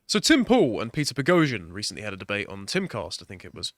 So Tim Pool and Peter Boghossian recently had a debate on Timcast, I think it was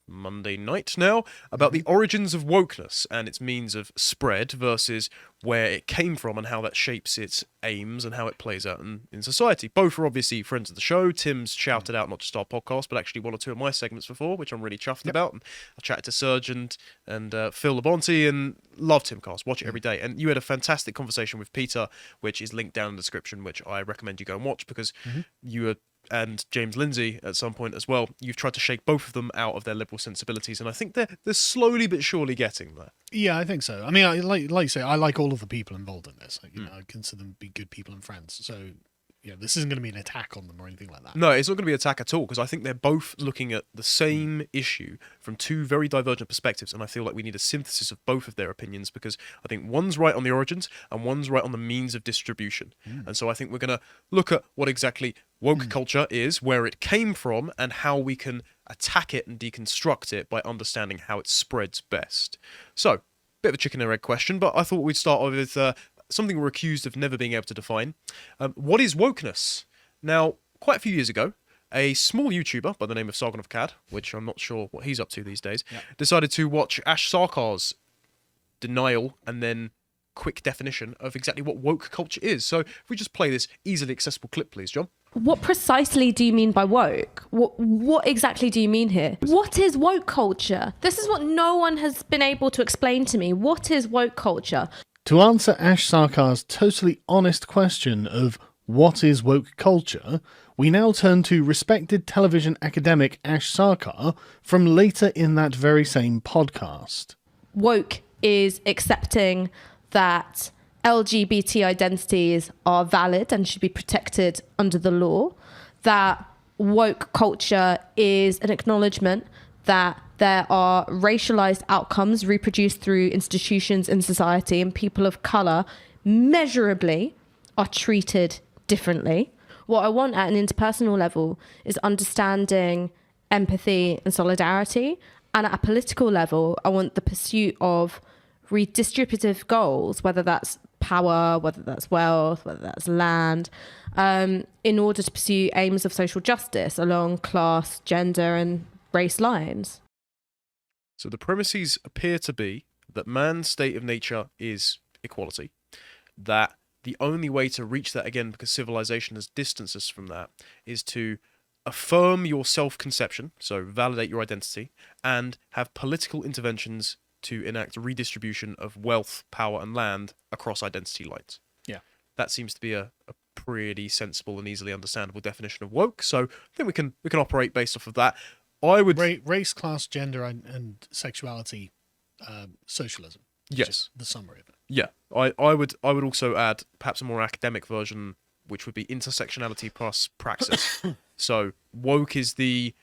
Monday night now, about the origins of wokeness and its means of spread versus where it came from and how that shapes its aims and how it plays out in society. Both are obviously friends of the show. Tim's shouted out not just our podcast, but actually one or two of my segments before, which I'm really chuffed about. And I chatted to Serge and Phil Labonte and love Timcast. Watch it every day. And you had a fantastic conversation with Peter, which is linked down in the description, which I recommend you go and watch because you were... and James Lindsay at some point as well, you've tried to shake both of them out of their liberal sensibilities, and I think they're slowly but surely getting there. Yeah, I think so. I mean, like you say, I like all of the people involved in this. You know, I consider them to be good people and friends. So, this isn't going to be an attack on them or anything like that. No, it's not going to be an attack at all, because I think they're both looking at the same issue from two very divergent perspectives, and I feel like we need a synthesis of both of their opinions, because I think one's right on the origins and one's right on the means of distribution. And so I think we're going to look at what exactly woke culture is, where it came from, and how we can attack it and deconstruct it by understanding how it spreads best. So, bit of a chicken and egg question, but I thought we'd start with something we're accused of never being able to define. What is wokeness? Now, quite a few years ago, a small YouTuber by the name of Sargon of Akkad, which I'm not sure what he's up to these days, decided to watch Ash Sarkar's denial and then quick definition of exactly what woke culture is. So if we just play this easily accessible clip, please, John. What precisely do you mean by woke? What exactly do you mean here? What is woke culture? This is what no one has been able to explain to me. What is woke culture? To answer Ash Sarkar's totally honest question of what is woke culture, we now turn to respected television academic Ash Sarkar from later in that very same podcast. Woke is accepting that LGBT identities are valid and should be protected under the law, that woke culture is an acknowledgement that there are racialized outcomes reproduced through institutions in society, and people of colour measurably are treated differently. What I want at an interpersonal level is understanding, empathy and solidarity. And at a political level, I want the pursuit of redistributive goals, whether that's power, whether that's wealth, whether that's land, in order to pursue aims of social justice along class, gender and race lines. So the premises appear to be that man's state of nature is equality, that the only way to reach that, again, because civilization has distanced us from that, is to affirm your self-conception, so validate your identity, and have political interventions to enact redistribution of wealth, power, and land across identity lines. Yeah. That seems to be a pretty sensible and easily understandable definition of woke, so I think we can operate based off of that. I would... Race, class, gender, and sexuality, socialism. Yes. Just the summary of it. Yeah. I would also add perhaps a more academic version, which would be intersectionality plus praxis. So woke is the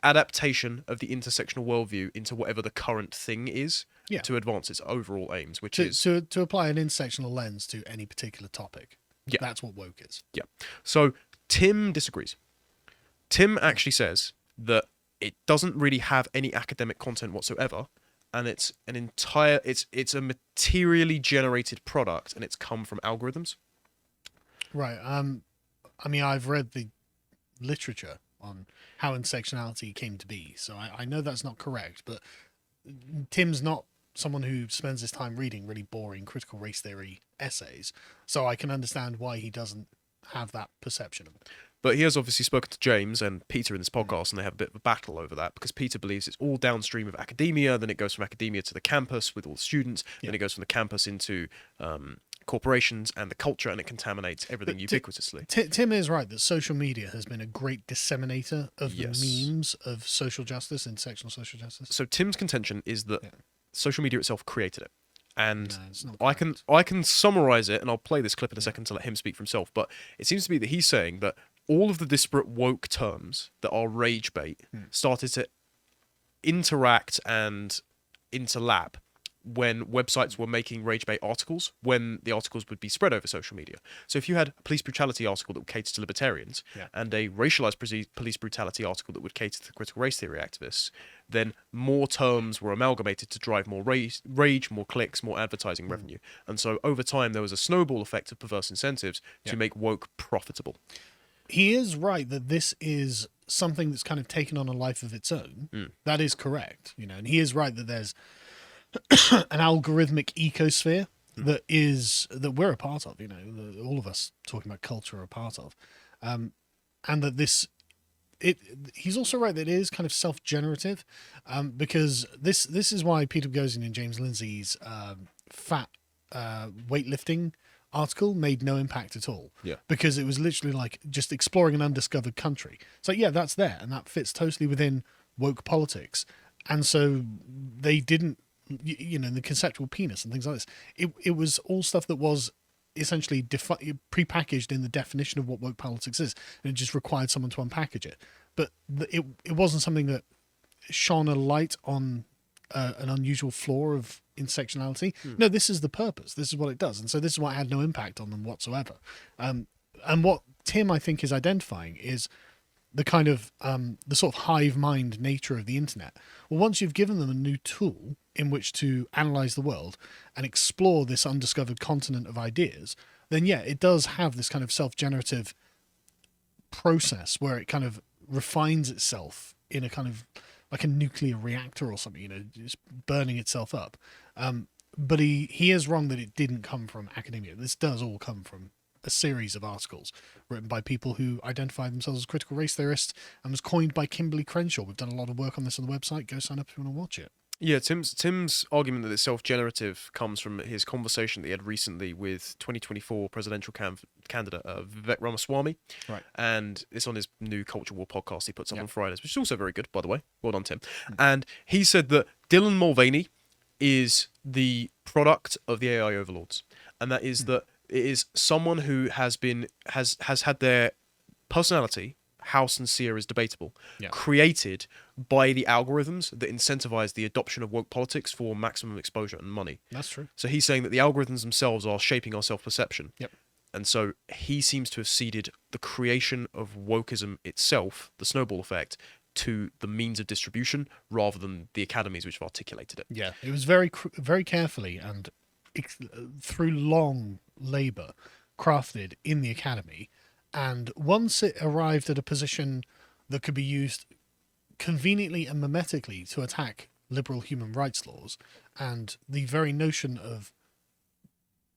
adaptation of the intersectional worldview into whatever the current thing is to advance its overall aims, which is... To apply an intersectional lens to any particular topic. Yeah. That's what woke is. Yeah. So Tim disagrees. Tim actually says that it doesn't really have any academic content whatsoever, and it's a materially generated product, and it's come from algorithms. Right. I mean, I've read the literature on how intersectionality came to be, so I know that's not correct, but Tim's not someone who spends his time reading really boring critical race theory essays, so I can understand why he doesn't have that perception of it. But he has obviously spoken to James and Peter in this podcast, and they have a bit of a battle over that, because Peter believes it's all downstream of academia, then it goes from academia to the campus with all the students, then it goes from the campus into corporations and the culture, and it contaminates everything ubiquitously. Tim is right that social media has been a great disseminator of the memes of social justice, intersectional social justice. So Tim's contention is that social media itself created it. And no, I can summarize it, and I'll play this clip in a second to let him speak for himself, but it seems to be that he's saying that all of the disparate woke terms that are rage bait started to interact and interlap when websites were making rage bait articles, when the articles would be spread over social media. So if you had a police brutality article that would cater to libertarians and a racialized police brutality article that would cater to critical race theory activists, then more terms were amalgamated to drive more rage, more clicks, more advertising revenue. And so over time, there was a snowball effect of perverse incentives to make woke profitable. he is right that this is something that's kind of taken on a life of its own. That is correct, and he is right that there's an algorithmic ecosphere that we're a part of, all of us talking about culture are a part of, and that he's also right that it is kind of self-generative, because this is why Peter Boghossian and James Lindsay's fat weightlifting article made no impact at all. Yeah. Because it was literally like just exploring an undiscovered country. So yeah, that's there, and that fits totally within woke politics. And so they didn't, the conceptual penis and things like this. It was all stuff that was essentially prepackaged in the definition of what woke politics is, and it just required someone to unpackage it. But it wasn't something that shone a light on an unusual flaw of intersectionality. No, this is the purpose. This is what it does, and so this is why it had no impact on them whatsoever. And what Tim, I think, is identifying is the kind of the sort of hive mind nature of the internet. Well, once you've given them a new tool in which to analyze the world and explore this undiscovered continent of ideas, then yeah, it does have this kind of self-generative process where it kind of refines itself in a kind of like a nuclear reactor or something, just burning itself up. But he is wrong that it didn't come from academia. This does all come from a series of articles written by people who identify themselves as critical race theorists, and was coined by Kimberly Crenshaw. We've done a lot of work on this on the website. Go sign up if you want to watch it. Yeah, Tim's argument that it's self-generative comes from his conversation that he had recently with 2024 presidential candidate Vivek Ramaswamy. Right. And it's on his new Culture War podcast he puts up on Fridays, which is also very good, by the way. Well done, Tim. And he said that Dylan Mulvaney is the product of the AI overlords, and that is that it is someone who has had their personality, how sincere is debatable, created by the algorithms that incentivize the adoption of woke politics for maximum exposure and money. That's true. So he's saying that the algorithms themselves are shaping our self-perception. Yep. And so he seems to have ceded the creation of wokeism itself, the snowball effect, to the means of distribution rather than the academies which have articulated it. Yeah, it was very, very carefully and through long labour crafted in the academy. And once it arrived at a position that could be used conveniently and mimetically to attack liberal human rights laws and the very notion of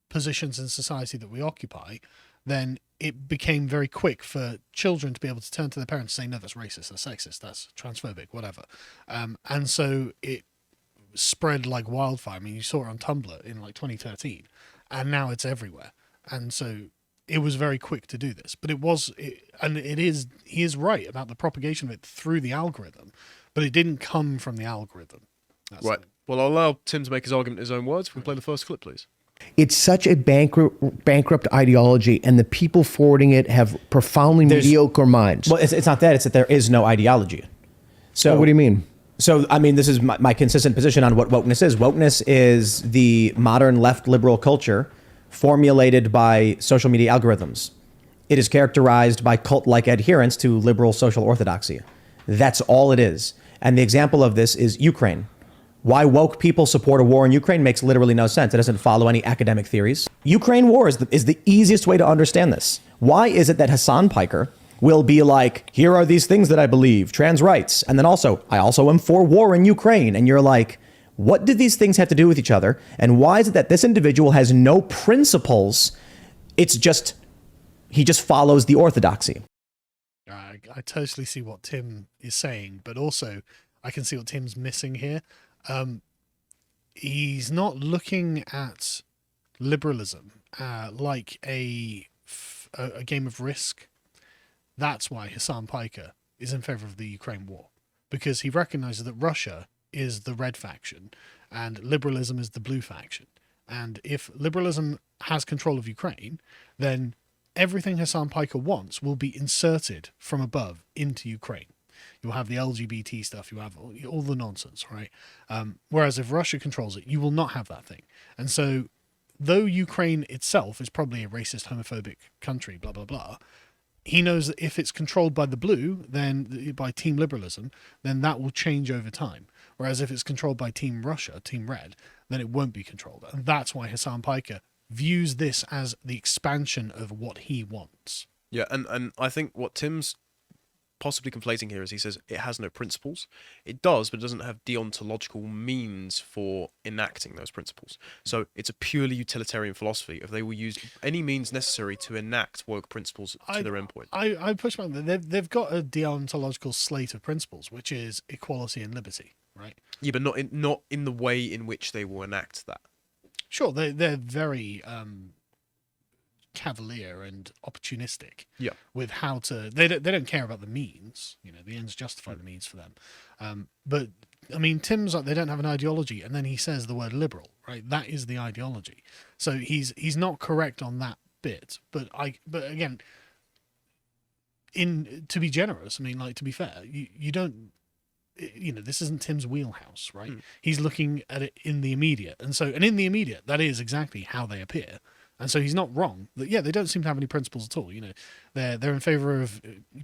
positions in society that we occupy, then it became very quick for children to be able to turn to their parents and say, no, that's racist, that's sexist, that's transphobic, whatever. And so it spread like wildfire. I mean, you saw it on Tumblr in like 2013, and now it's everywhere. And so it was very quick to do this, but he is right about the propagation of it through the algorithm, but it didn't come from the algorithm. That's right. Well, I'll allow Tim to make his argument in his own words. If we play the first clip, please. It's such a bankrupt ideology, and the people forwarding it have profoundly mediocre minds. Well, it's not that. It's that there is no ideology. So what do you mean? So, I mean, this is my consistent position on what wokeness is. Wokeness is the modern left liberal culture formulated by social media algorithms. It is characterized by cult-like adherence to liberal social orthodoxy. That's all it is. And the example of this is Ukraine. Why woke people support a war in Ukraine makes literally no sense. It doesn't follow any academic theories. Ukraine war is the easiest way to understand this. Why is it that Hassan Piker will be like, here are these things that I believe, trans rights, and then also, I also am for war in Ukraine, and you're like, what do these things have to do with each other? And why is it that this individual has no principles? It's just, he just follows the orthodoxy. I totally see what Tim is saying, but also I can see what Tim's missing here. He's not looking at liberalism like a game of Risk. That's why Hassan Piker is in favor of the Ukraine war, because he recognizes that Russia is the red faction and liberalism is the blue faction. And if liberalism has control of Ukraine, then everything Hassan Piker wants will be inserted from above into Ukraine. You'll have the LGBT stuff, you have all the nonsense, right? Whereas if Russia controls it, you will not have that thing. And so, though Ukraine itself is probably a racist, homophobic country, blah, blah, blah, he knows that if it's controlled by the blue, then by Team Liberalism, then that will change over time. Whereas if it's controlled by Team Russia, Team Red, then it won't be controlled. And that's why Hassan Piker views this as the expansion of what he wants. Yeah, and I think what Tim's possibly conflating here is he says it has no principles. It does, but it doesn't have deontological means for enacting those principles. So it's a purely utilitarian philosophy. If they will use any means necessary to enact woke principles to their endpoint. I push back. They've got a deontological slate of principles, which is equality and liberty, right? Yeah, but not in the way in which they will enact that. Sure, they're very cavalier and opportunistic. Yeah. With how to, they don't care about the means. You know, the ends justify the means for them. But I mean, Tim's like, they don't have an ideology, and then he says the word liberal, right? That is the ideology. So he's not correct on that bit. But again, to be generous, I mean, like, to be fair, you don't. You know, this isn't Tim's wheelhouse, right? He's looking at it in the immediate, and in the immediate, that is exactly how they appear. And so he's not wrong. Yeah, they don't seem to have any principles at all. You know, they're in favor of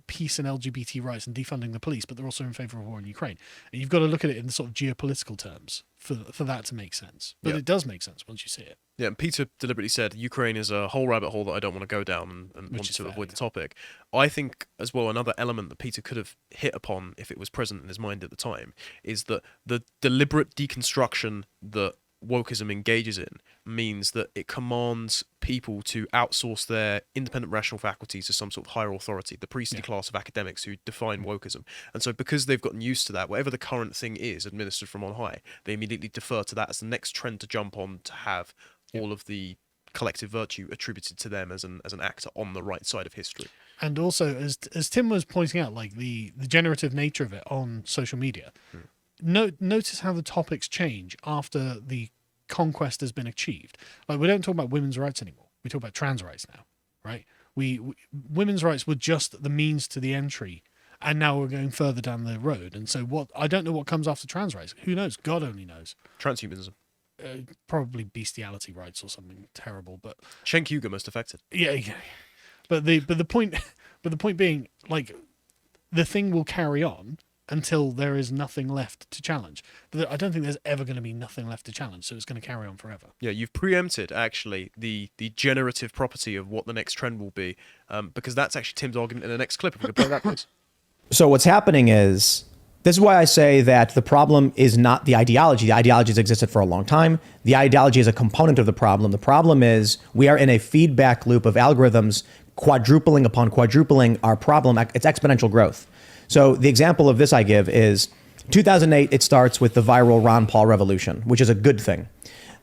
peace and LGBT rights and defunding the police, but they're also in favor of war in Ukraine. And you've got to look at it in sort of geopolitical terms for that to make sense. But it does make sense once you see it. Yeah, and Peter deliberately said Ukraine is a whole rabbit hole that I don't want to go down and want to avoid the topic. I think as well another element that Peter could have hit upon if it was present in his mind at the time is that the deliberate deconstruction that wokeism engages in means that it commands people to outsource their independent rational faculties to some sort of higher authority, the priestly class of academics who define wokeism. And so because they've gotten used to that, whatever the current thing is administered from on high, they immediately defer to that as the next trend to jump on to have all of the collective virtue attributed to them as an actor on the right side of history. And also, as Tim was pointing out, like the generative nature of it on social media, notice how the topics change after the conquest has been achieved. Like, we don't talk about women's rights anymore. We talk about trans rights now, right? We women's rights were just the means to the entry, and now we're going further down the road. And so I don't know what comes after trans rights. Who knows? God only knows. Transhumanism. Probably bestiality rights or something terrible, but Cenk Uygur most affected. Yeah. But the point being, like, the thing will carry on until there is nothing left to challenge. But I don't think there's ever going to be nothing left to challenge, so it's going to carry on forever. Yeah, you've preempted, actually, the generative property of what the next trend will be, because that's actually Tim's argument in the next clip. If we could play that, please. So what's happening is, this is why I say that the problem is not the ideology. The ideology has existed for a long time. The ideology is a component of the problem. The problem is we are in a feedback loop of algorithms quadrupling upon quadrupling our problem. It's exponential growth. So the example of this I give is 2008, it starts with the viral Ron Paul revolution, which is a good thing.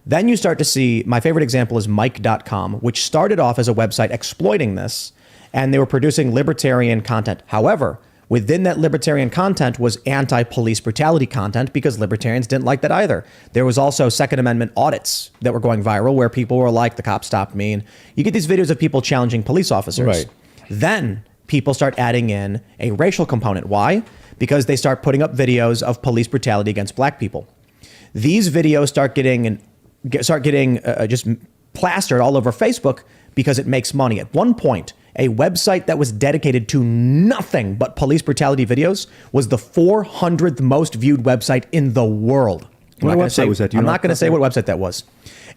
Then you start to see, my favorite example is Mike.com, which started off as a website exploiting this, and they were producing libertarian content. However, within that libertarian content was anti-police brutality content because libertarians didn't like that either. There was also Second Amendment audits that were going viral where people were like, the cops stopped me. And you get these videos of people challenging police officers. Right. Then people start adding in a racial component. Why? Because they start putting up videos of police brutality against black people. These videos start getting just plastered all over Facebook because it makes money. At one point, a website that was dedicated to nothing but police brutality videos was the 400th most viewed website in the world. What website was that? I'm not going to say what website that was.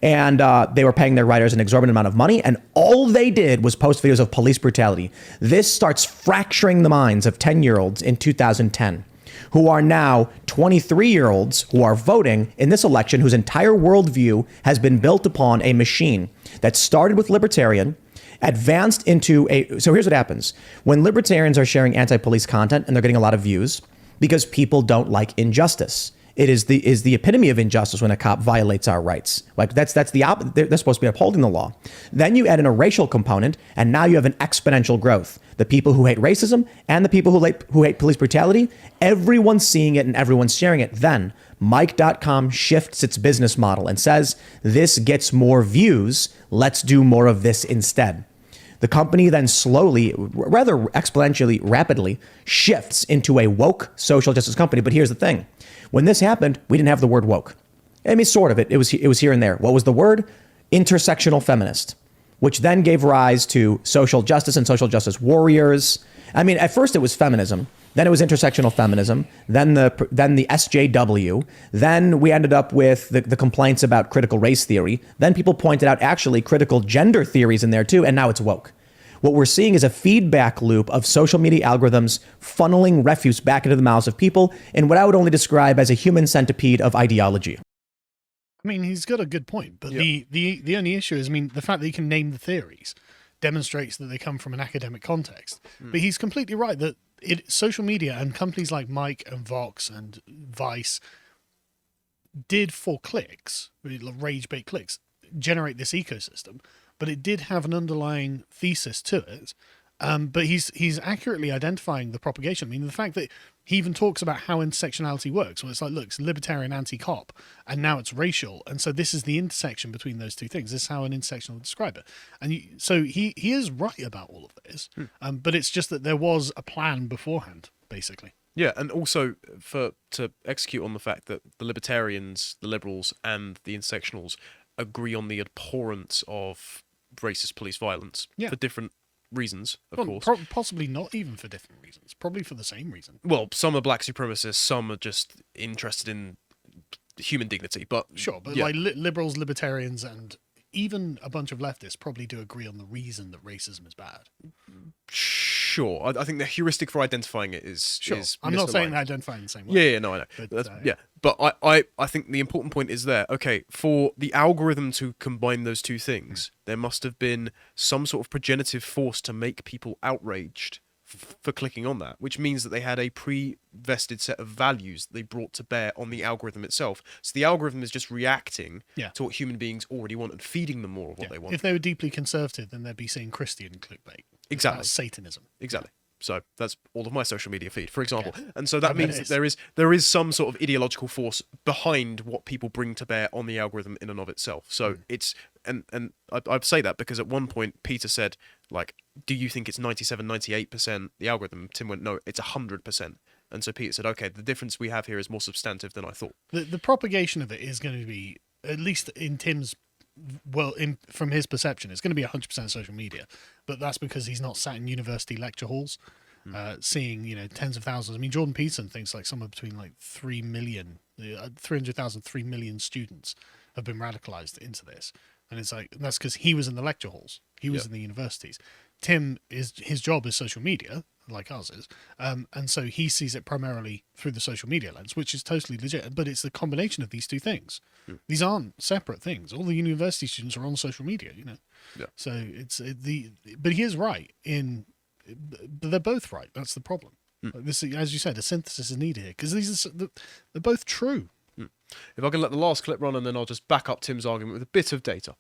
And they were paying their writers an exorbitant amount of money, and all they did was post videos of police brutality. This starts fracturing the minds of 10-year-olds in 2010, who are now 23-year-olds who are voting in this election, whose entire worldview has been built upon a machine that started with libertarian, advanced into a... So here's what happens. When libertarians are sharing anti-police content and they're getting a lot of views because people don't like injustice. It is the epitome of injustice when a cop violates our rights. Like they're supposed to be upholding the law. Then you add in a racial component, and now you have an exponential growth. The people who hate racism and the people who hate police brutality, everyone's seeing it and everyone's sharing it. Then Mike.com shifts its business model and says, this gets more views. Let's do more of this instead. The company then slowly, rather exponentially, rapidly shifts into a woke social justice company. But here's the thing. When this happened, we didn't have the word woke. I mean, sort of. It was here and there. What was the word? Intersectional feminist, which then gave rise to social justice and social justice warriors. I mean, at first it was feminism. Then it was intersectional feminism. Then the SJW. Then we ended up with the complaints about critical race theory. Then people pointed out actually critical gender theories in there too. And now it's woke. What we're seeing is a feedback loop of social media algorithms funneling refuse back into the mouths of people in what I would only describe as a human centipede of ideology. I mean, he's got a good point, but the only issue is, I mean, the fact that he can name the theories demonstrates that they come from an academic context. But he's completely right that social media and companies like Mike and Vox and Vice did, for clicks, rage bait clicks, generate this ecosystem, but it did have an underlying thesis to it. But he's accurately identifying the propagation. I mean, the fact that he even talks about how intersectionality works, where it's like, look, it's libertarian anti-cop, and now it's racial, and so this is the intersection between those two things. This is how an intersection would describe it. And so he is right about all of this, but it's just that there was a plan beforehand, basically. Yeah, and also to execute on the fact that the libertarians, the liberals, and the intersectionals agree on the abhorrence of racist police violence for different reasons, of course. Possibly not even for different reasons. Probably for the same reason. Well, some are black supremacists, some are just interested in human dignity. But sure, but like liberals, libertarians, and even a bunch of leftists probably do agree on the reason that racism is bad. Sure, I think the heuristic for identifying it is sure. Is I'm not saying misaligned. they identify in the same way. Yeah, no, I know. But, but I think the important point is there. Okay, for the algorithm to combine those two things, there must have been some sort of progenitive force to make people outraged for clicking on that, which means that they had a pre-vested set of values that they brought to bear on the algorithm itself. So the algorithm is just reacting to what human beings already want and feeding them more of what they want. If they were deeply conservative, then they'd be saying Christian clickbait. Exactly. That's Satanism. Exactly. So that's all of my social media feed, for example. Yeah. And so that means that there is some sort of ideological force behind what people bring to bear on the algorithm in and of itself. So it's and I'd say that because at one point Peter said, like, do you think it's 97, 98% the algorithm? Tim went, no, it's 100%. And so Peter said, okay, the difference we have here is more substantive than I thought. The propagation of it is going to be, at least in Tim's, from his perception, it's going to be 100% social media, but that's because he's not sat in university lecture halls, seeing tens of thousands. I mean, Jordan Peterson thinks like somewhere between like 3 million, 300,000, 3 million students have been radicalized into this, and it's like that's because he was in the lecture halls, he was in the universities. Tim his job is social media, like ours is, and so he sees it primarily through the social media lens, which is totally legit. But it's the combination of these two things. These aren't separate things. All the university students are on social media, So but he is right but they're both right. That's the problem. Like this, as you said, a synthesis is needed here because they're both true. If I can let the last clip run, and then I'll just back up Tim's argument with a bit of data.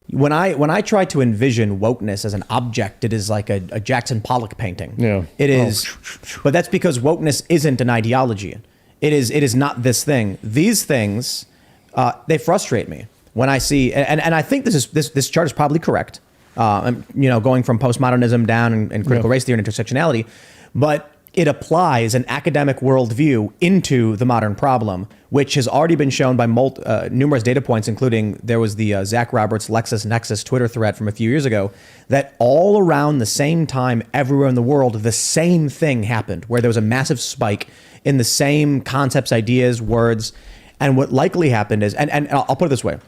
When I try to envision wokeness as an object, it is like a Jackson Pollock painting. Yeah. It is, but that's because wokeness isn't an ideology. It is not this thing. These things, they frustrate me when I see, and I think this chart is probably correct. Going from postmodernism down and critical race theory and intersectionality, but it applies an academic worldview into the modern problem, which has already been shown by numerous data points, including there was the Zach Roberts LexisNexis Twitter thread from a few years ago, that all around the same time, everywhere in the world, the same thing happened, where there was a massive spike in the same concepts, ideas, words. And what likely happened is, and I'll put it this way,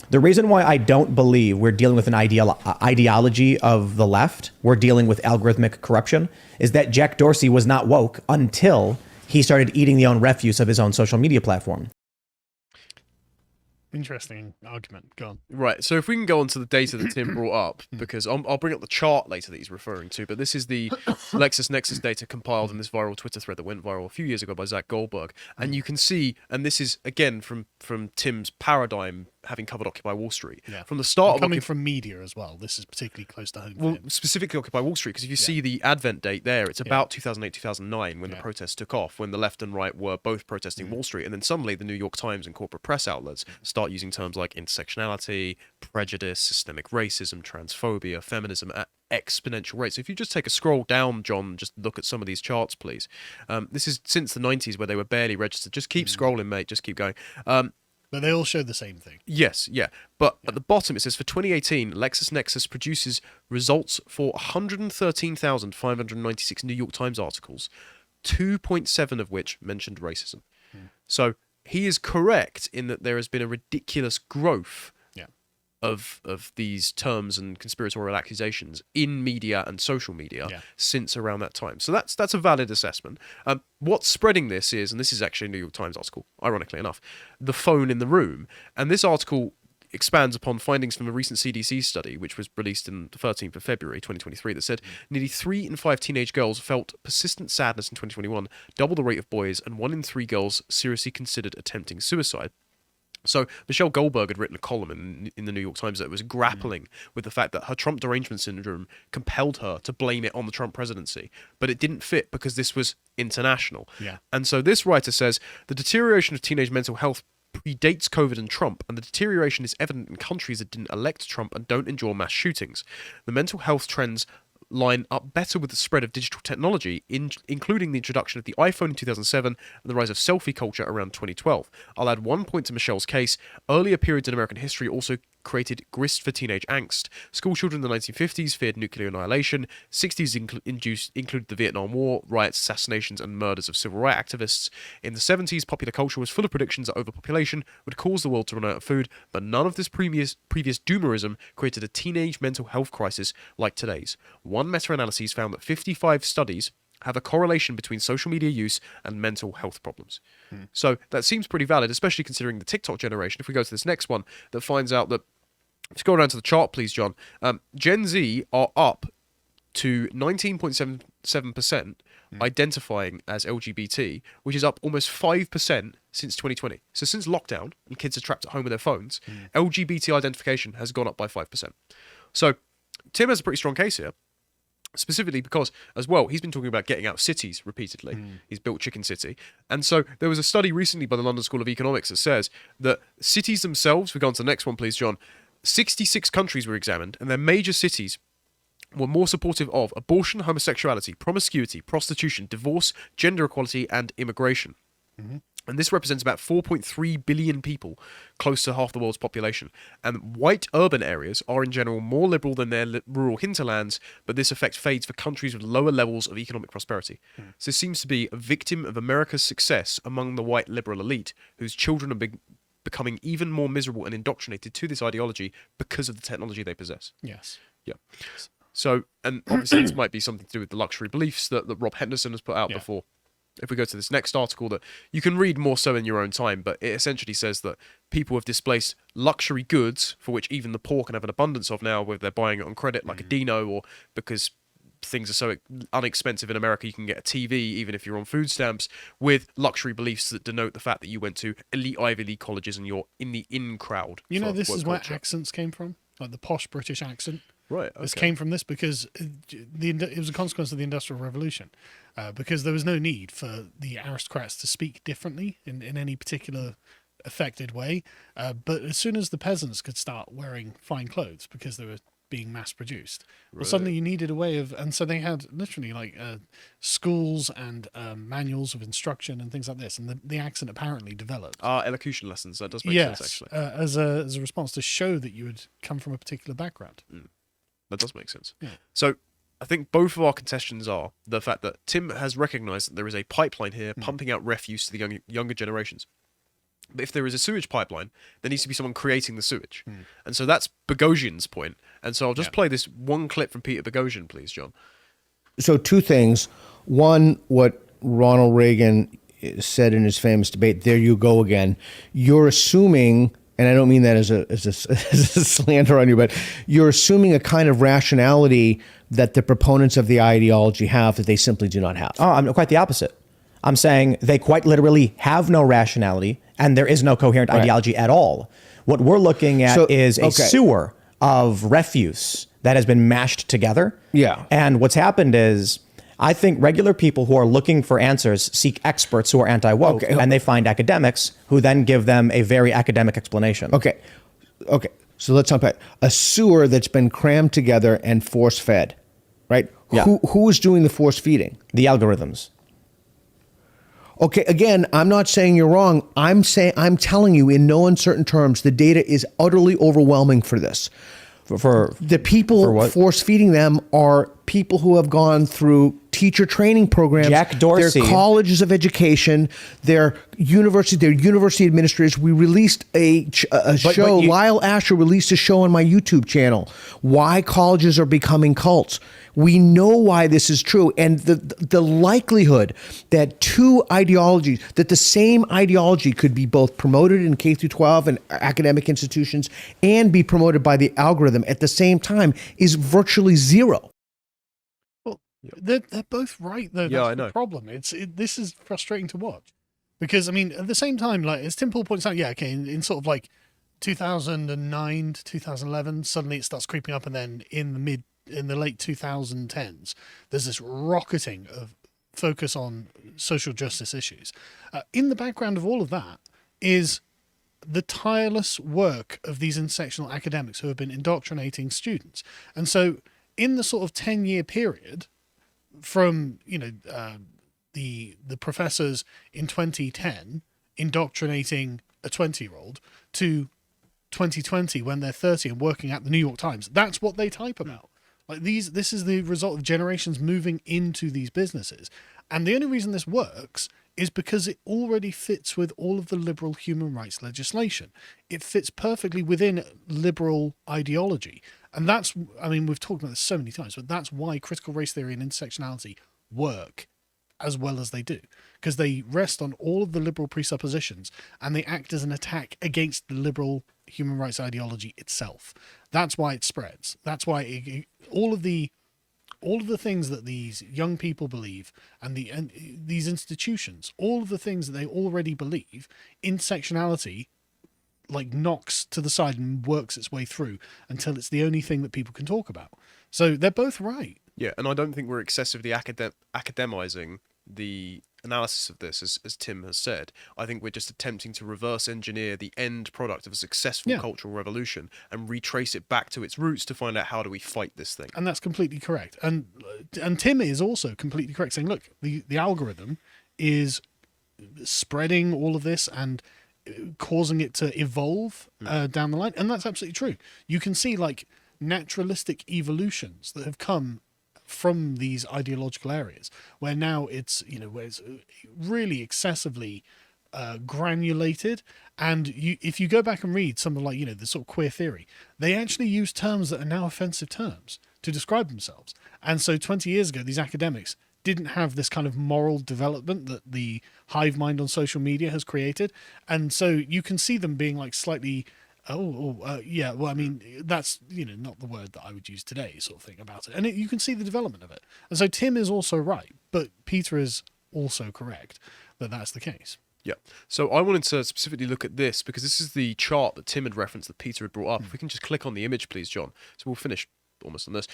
the reason why I don't believe we're dealing with an ideology of the left, we're dealing with algorithmic corruption, is that Jack Dorsey was not woke until he started eating the own refuse of his own social media platform. Interesting argument. Go on. Right. So if we can go on to the data that Tim brought up, because I'll bring up the chart later that he's referring to, but this is the LexisNexis data compiled in this viral Twitter thread that went viral a few years ago by Zach Goldberg. And you can see, and this is, again, from Tim's paradigm, having covered Occupy Wall Street. Yeah. From the start coming from media as well. This is particularly close to home. Well, specifically Occupy Wall Street, because if you see the advent date there, it's about 2008, 2009 when the protests took off, when the left and right were both protesting Wall Street. And then suddenly the New York Times and corporate press outlets start using terms like intersectionality, prejudice, systemic racism, transphobia, feminism at exponential rates. So if you just take a scroll down, John, just look at some of these charts, please. This is since the 90s where they were barely registered. Just keep scrolling, mate. Just keep going. But they all show the same thing. Yes, yeah. But at the bottom it says for 2018, LexisNexis produces results for 113,596 New York Times articles, 2.7 of which mentioned racism. So he is correct in that there has been a ridiculous growth of these terms and conspiratorial accusations in media and social media since around that time. So that's a valid assessment. What's spreading this is, and this is actually a New York Times article, ironically enough, the phone in the room. And this article expands upon findings from a recent CDC study, which was released on the 13th of February 2023, that said nearly 3 in 5 teenage girls felt persistent sadness in 2021, double the rate of boys, and 1 in 3 girls seriously considered attempting suicide. So Michelle Goldberg had written a column in the New York Times that was grappling with the fact that her Trump derangement syndrome compelled her to blame it on the Trump presidency, but it didn't fit because this was international. Yeah. And so this writer says the deterioration of teenage mental health predates COVID and Trump, and the deterioration is evident in countries that didn't elect Trump and don't endure mass shootings. The mental health trends line up better with the spread of digital technology, including the introduction of the iPhone in 2007 and the rise of selfie culture around 2012. I'll add one point to Michelle's case. Earlier periods in American history also created grist for teenage angst. School children in the 1950s feared nuclear annihilation. 60s included the Vietnam War, riots, assassinations, and murders of civil rights activists. In the 70s, popular culture was full of predictions that overpopulation would cause the world to run out of food, but none of this previous doomerism created a teenage mental health crisis like today's. One meta-analysis found that 55 studies have a correlation between social media use and mental health problems. So that seems pretty valid, especially considering the TikTok generation. If we go to this next one, that finds out that, let's go down to the chart, please, John. Gen Z are up to 19.77% identifying as LGBT, which is up almost 5% since 2020. So since lockdown and kids are trapped at home with their phones, LGBT identification has gone up by 5%. So Tim has a pretty strong case here. Specifically because, as well, he's been talking about getting out of cities repeatedly. He's built Chicken City. And so there was a study recently by the London School of Economics that says that cities themselves, we go on to the next one, please, John, 66 countries were examined, and their major cities were more supportive of abortion, homosexuality, promiscuity, prostitution, divorce, gender equality, and immigration. And this represents about 4.3 billion people, close to half the world's population. And white urban areas are in general more liberal than their rural hinterlands, but this effect fades for countries with lower levels of economic prosperity. So it seems to be a victim of America's success among the white liberal elite, whose children are becoming even more miserable and indoctrinated to this ideology because of the technology they possess. Yes. Yeah. So, and obviously this might be something to do with the luxury beliefs that Rob Henderson has put out before. If we go to this next article that you can read more so in your own time, but it essentially says that people have displaced luxury goods for which even the poor can have an abundance of now, whether they're buying it on credit like a Dino, or because things are so inexpensive in America you can get a TV even if you're on food stamps, with luxury beliefs that denote the fact that you went to elite Ivy League colleges and you're in the in crowd. You know, this is where accents came from, like the posh British accent. Right. Okay. This came from this because it was a consequence of the Industrial Revolution, because there was no need for the aristocrats to speak differently in any particular affected way. But as soon as the peasants could start wearing fine clothes because they were being mass produced, well, suddenly you needed a way of, and so they had literally like schools and manuals of instruction and things like this, and the accent apparently developed. Elocution lessons. That does make sense, actually. As a response to show that you had come from a particular background. That does make sense. Yeah. So I think both of our contestations are the fact that Tim has recognised that there is a pipeline here pumping out refuse to the younger generations. But if there is a sewage pipeline, there needs to be someone creating the sewage. And so that's Boghossian's point. And so I'll just play this one clip from Peter Boghossian, please, John. So two things. One, what Ronald Reagan said in his famous debate, there you go again. You're assuming, and I don't mean that as a slander on you, but you're assuming a kind of rationality that the proponents of the ideology have that they simply do not have. Oh, I'm quite the opposite. I'm saying they quite literally have no rationality and there is no coherent ideology at all. What we're looking at is a sewer of refuse that has been mashed together. Yeah. And what's happened is, I think regular people who are looking for answers seek experts who are anti-woke, and they find academics who then give them a very academic explanation. Okay. So let's unpack a sewer that's been crammed together and force-fed, right? Yeah. Who is doing the force feeding? The algorithms. Okay, again, I'm not saying you're wrong. I'm telling you in no uncertain terms, the data is utterly overwhelming for this. For the people force feeding them are people who have gone through teacher training programs. Jack Dorsey. Their colleges of education, their university administrators. We released a show. Lyle Asher released a show on my YouTube channel. Why colleges are becoming cults. We know why this is true, and the likelihood that that the same ideology could be both promoted in K through 12 and academic institutions and be promoted by the algorithm at the same time is virtually zero. Well, they're both right though. Yeah, That's I know. the problem. This is frustrating to watch because I mean at the same time, like as Tim Pool points out, yeah, okay, in sort of like 2009 to 2011, suddenly it starts creeping up, and then in the late 2010s, there's this rocketing of focus on social justice issues. In the background of all of that is the tireless work of these intersectional academics who have been indoctrinating students. And so in the sort of 10-year period from, the professors in 2010 indoctrinating a 20-year-old to 2020 when they're 30 and working at the New York Times, that's what they type about. Like this is the result of generations moving into these businesses. And the only reason this works is because it already fits with all of the liberal human rights legislation. It fits perfectly within liberal ideology. And that's, I mean, we've talked about this so many times, but that's why critical race theory and intersectionality work as well as they do. Because they rest on all of the liberal presuppositions and they act as an attack against the liberal human rights ideology itself. That's why it spreads. That's why all of the things that these young people believe and these institutions, all of the things that they already believe, intersectionality like knocks to the side and works its way through until it's the only thing that people can talk about. So they're both right. Yeah, and I don't think we're excessively academizing the analysis of this, as Tim has said. I think we're just attempting to reverse engineer the end product of a successful cultural revolution and retrace it back to its roots to find out how do we fight this thing. And that's completely correct. And Tim is also completely correct, saying, look, the algorithm is spreading all of this and causing it to evolve down the line. And that's absolutely true. You can see like naturalistic evolutions that have come from these ideological areas where now it's, where it's really excessively granulated. And if you go back and read some of like, the sort of queer theory, they actually use terms that are now offensive terms to describe themselves. And so 20 years ago, these academics didn't have this kind of moral development that the hive mind on social media has created. And so you can see them being like slightly, yeah, well, I mean, that's, not the word that I would use today sort of thing about it. And you can see the development of it. And so Tim is also right, but Peter is also correct that that's the case. Yeah. So I wanted to specifically look at this because this is the chart that Tim had referenced that Peter had brought up. If we can just click on the image, please, John. So we'll finish almost on this.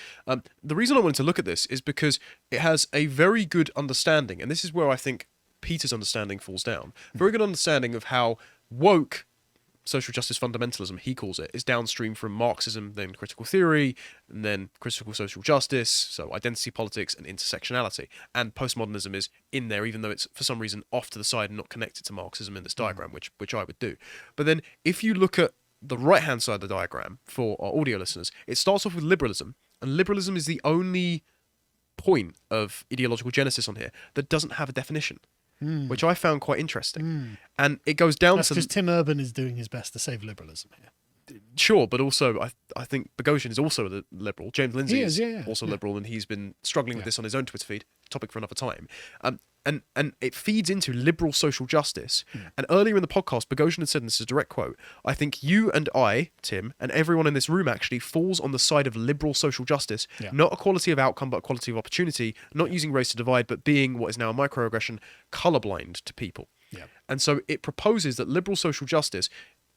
The reason I wanted to look at this is because it has a very good understanding, and this is where I think Peter's understanding falls down. Very good understanding of how woke social justice fundamentalism, he calls it, is downstream from Marxism, then critical theory, and then critical social justice, so identity politics and intersectionality. And postmodernism is in there, even though it's for some reason off to the side and not connected to Marxism in this diagram, which I would do. But then if you look at the right-hand side of the diagram for our audio listeners, it starts off with liberalism, and liberalism is the only point of ideological genesis on here that doesn't have a definition. Which I found quite interesting. And it goes down That's to... because Tim Urban is doing his best to save liberalism here. Sure, but also I think Boghossian is also a liberal. James Lindsay is also liberal, and he's been struggling with this on his own Twitter feed. Topic for another time. And it feeds into liberal social justice. And earlier in the podcast, Boghossian had said, and this is a direct quote, I think you and I, Tim, and everyone in this room actually falls on the side of liberal social justice, not equality of outcome, but equality of opportunity, not using race to divide, but being what is now a microaggression, colorblind to people. Yeah. And so it proposes that liberal social justice,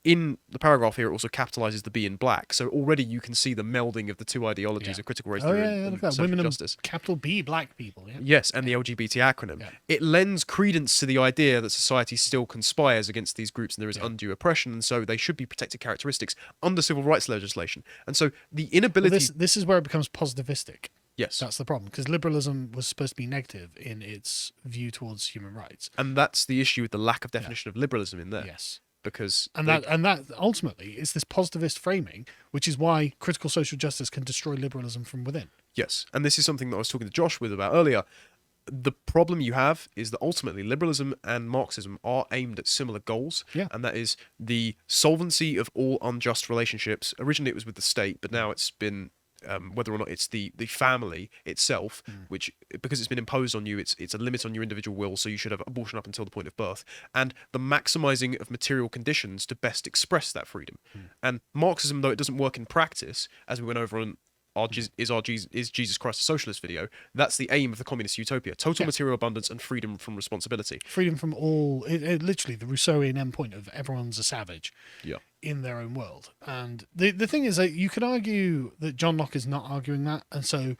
in the paragraph here, it also capitalizes the B in black. So already you can see the melding of the two ideologies of critical race theory and look at that. social Women justice. And capital B, black people. Yeah. Yes, and the LGBT acronym. Yeah. It lends credence to the idea that society still conspires against these groups and there is undue oppression, and so they should be protected characteristics under civil rights legislation. And so the inability... Well, this is where it becomes positivistic. Yes. That's the problem, because liberalism was supposed to be negative in its view towards human rights. And that's the issue with the lack of definition of liberalism in there. Yes. Because that ultimately is this positivist framing, which is why critical social justice can destroy liberalism from within. Yes, and this is something that I was talking to Josh with about earlier. the problem you have is that ultimately liberalism and Marxism are aimed at similar goals, Yeah. and that is the solvency of all unjust relationships. Originally, it was with the state, but now it's been whether or not it's the family itself, which because it's been imposed on you, it's a limit on your individual will. So you should have abortion up until the point of birth, and the maximizing of material conditions to best express that freedom. And Marxism, though it doesn't work in practice, as we went over on is Jesus Christ a socialist video, that's the aim of the communist utopia: total material abundance and freedom from responsibility. Freedom from all, literally the Rousseauian endpoint of everyone's a savage Yeah. in their own world. And the thing is that you could argue that John Locke is not arguing that. And so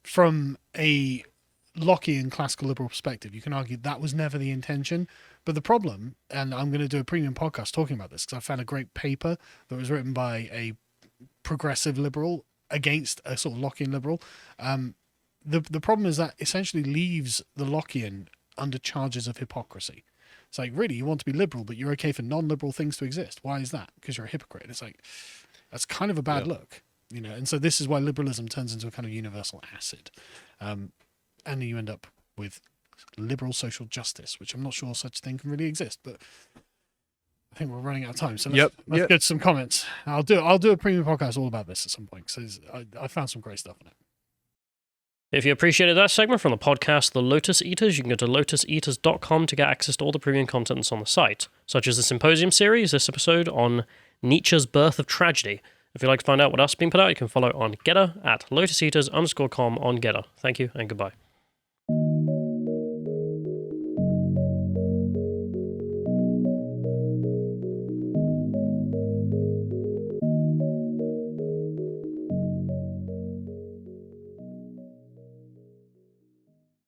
from a Lockean classical liberal perspective, you can argue that was never the intention. But the problem, and I'm going to do a premium podcast talking about this because I found a great paper that was written by a progressive liberal against a sort of Lockean liberal. The problem is that essentially leaves the Lockean under charges of hypocrisy. It's like, really, you want to be liberal, but you're okay for non-liberal things to exist. Why is that? Because you're a hypocrite. It's like, that's kind of a bad look, you know. And so this is why liberalism turns into a kind of universal acid, and then you end up with liberal social justice, which I'm not sure such a thing can really exist, but I think we're running out of time, so let's get to some comments. I'll do a premium podcast all about this at some point because I found some great stuff on it. If you appreciated that segment from the podcast The Lotus Eaters, you can go to lotuseaters.com to get access to all the premium content that's on the site, such as the Symposium series, this episode on Nietzsche's Birth of Tragedy. If you'd like to find out what else is being put out, you can follow on Getter at lotuseaters_com on Getter. Thank you and goodbye.